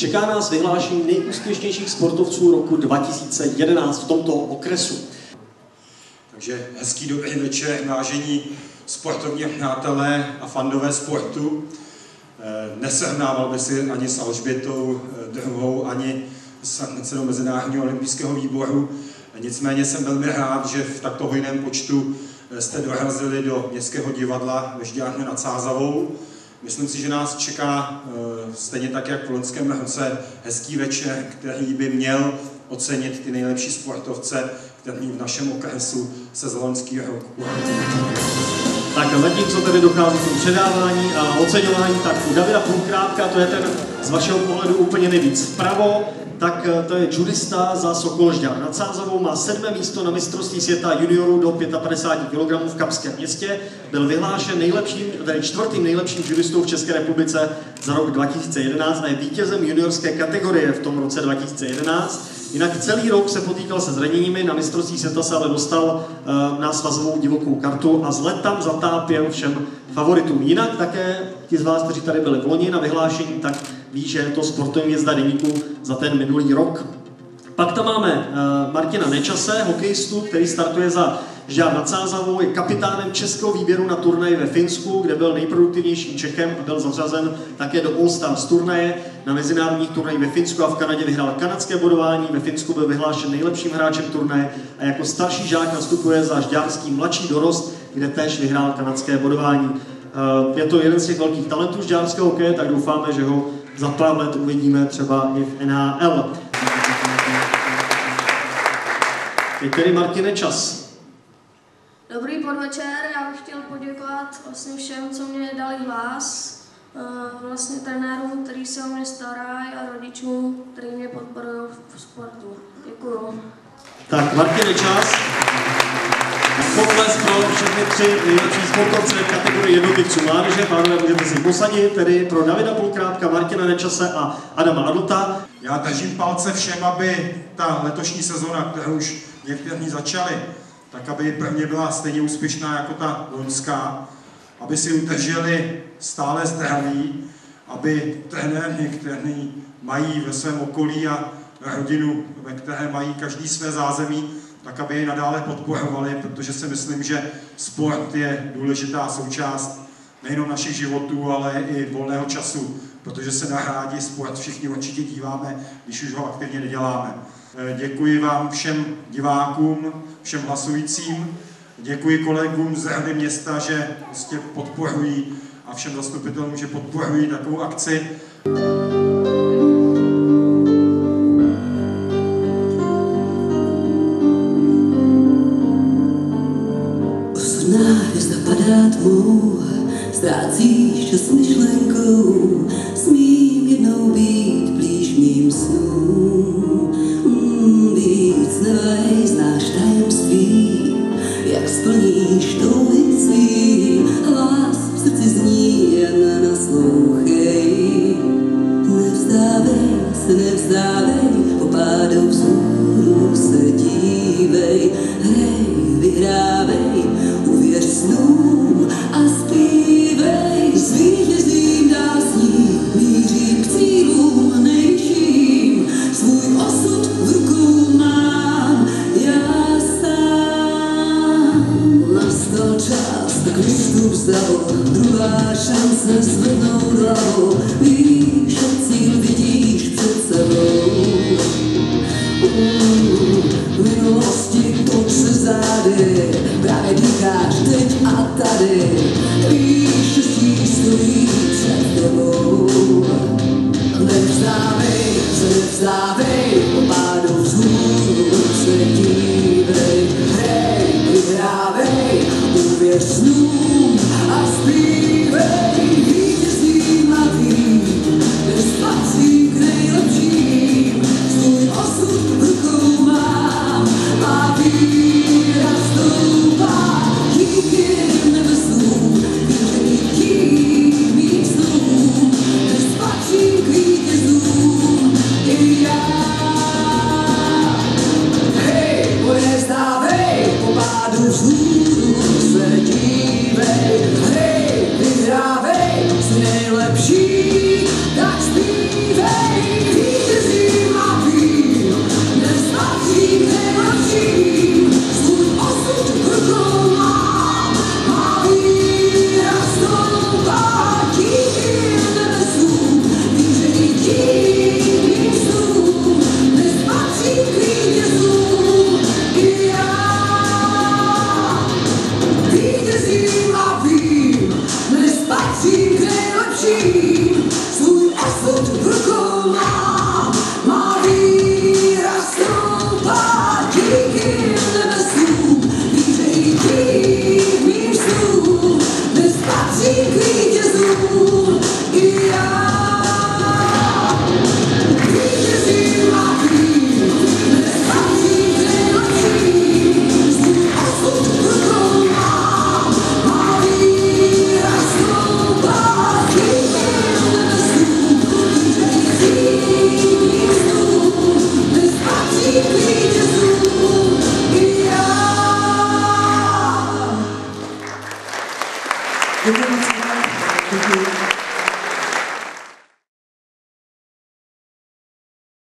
Čeká nás vyhlášení nejúspěšnějších sportovců roku 2011 v tomto okresu. Takže hezký dobrý večer, vážení sportovní přátelé a fandové sportu. Nesrovnával by si ani s Alžbětou II, ani s předsedou Mezinárodního olympijského výboru. Nicméně jsem velmi rád, že v takto hojném počtu jste dorazili do Městského divadla ve Žďárně nad Sázavou. Myslím si, že nás čeká stejně tak, jak v loňském roce, hezký večer, který by měl ocenit ty nejlepší sportovce, který v našem okresu se za loňský rok urodili. Tak a zatímco tedy dochází k předávání a oceňování, tak u Davida Půlkrátka, to je ten z vašeho pohledu úplně nejvíc vpravo, tak to je judista za Sokol Žďár nad Sázavou, má 7. místo na mistrovství světa juniorů do 55 kg v Kapském Městě, byl vyhlášen tedy 4. nejlepším judistou v České republice za rok 2011 a je vítězem juniorské kategorie v tom roce 2011. Jinak celý rok se potýkal se zraněními, na mistrovství světa se ale dostal na svazovou divokou kartu a z let tam zatápěl všem favoritům. Jinak také ti z vás, kteří tady byli v loni na vyhlášení, tak ví, že je to sportovní hvězda deníku za ten minulý rok. Pak tam máme Martina Nečase, hokejistu, který startuje za Žďár nad Sázavou, je kapitánem českého výběru na turnaji ve Finsku, kde byl nejproduktivnějším Čechem a byl zařazen také do All Stars turnaje. Na mezinárodních turnajích ve Finsku a v Kanadě vyhrál kanadské bodování, ve Finsku byl vyhlášen nejlepším hráčem turnaje a jako starší žák nastupuje za žďárský mladší dorost, kde též vyhrál kanadské bodování. Je to jeden z těch velkých talentů žďárského hokeje, tak doufáme, že ho za pár let uvidíme třeba i v NHL. Teď tedy Martine, čas. Dobrý podvečer, já bych chtěl poděkovat vlastně všem, co mě dali hlas, vlastně trenérům, kteří se o mě starají a rodičům, kteří mě podporují v sportu. Děkuju. Tak Martine, čas. Potles pro všechny 3 nejlepší sportovce v kategorii jednotlivců mládeže. Pánové, můžete si posadit, tedy pro Davida Půlkrátka, Martina Nečase a Adama Adlta. Já držím palce všem, aby ta letošní sezona, kterou už někteří začali, tak aby pro mě byla stejně úspěšná jako ta loňská, aby si udrželi stále zdraví, aby trenéři, kteří mají ve svém okolí a rodinu, ve které mají každý své zázemí, tak aby je nadále podporovali, protože si myslím, že sport je důležitá součást nejenom našich životů, ale i volného času, protože se na rádi sport všichni určitě díváme, když už ho aktivně neděláme. Děkuji vám všem divákům, všem hlasujícím, děkuji kolegům z Rady města, že prostě podporují a všem zastupitelům, že podporují takovou akci. Osudná hvězda padá tmou, ztrácíš čas myšlenkou, smím jednou být blíž mým snům. Víc nevaj, znáš tajemství, jak splníš touhy svý, hlas v srdci zní, jen naslouchej. Nevzdávej, popádou vzhůru se dívej, hrej, vyhrávej, uvěř snům a zpívej. Zvítězím dál sní, mířím k cílům nejvyšším, svůj osud v rukou mám já sám. Nastal čas, tak vystup zdavu, druhá šance zvednout hlavu, víš, cíl vidíš před sebou. V minulosti toč se zády, právě dýcháš teď a tady, víš, štěstí stojí před tebou. Nevzdávej, popádou vzhůru se dívej, hrej, vyhrávej, uvěř snům a zpívej. Vítězím a vím, dnes patřím k nejlepším, svůj osud v rukou mám a víra stoupá díky nebesům, vím, že díky mým snům, dnes patřím k vítězům i já. Děkuji moc. Děkuji.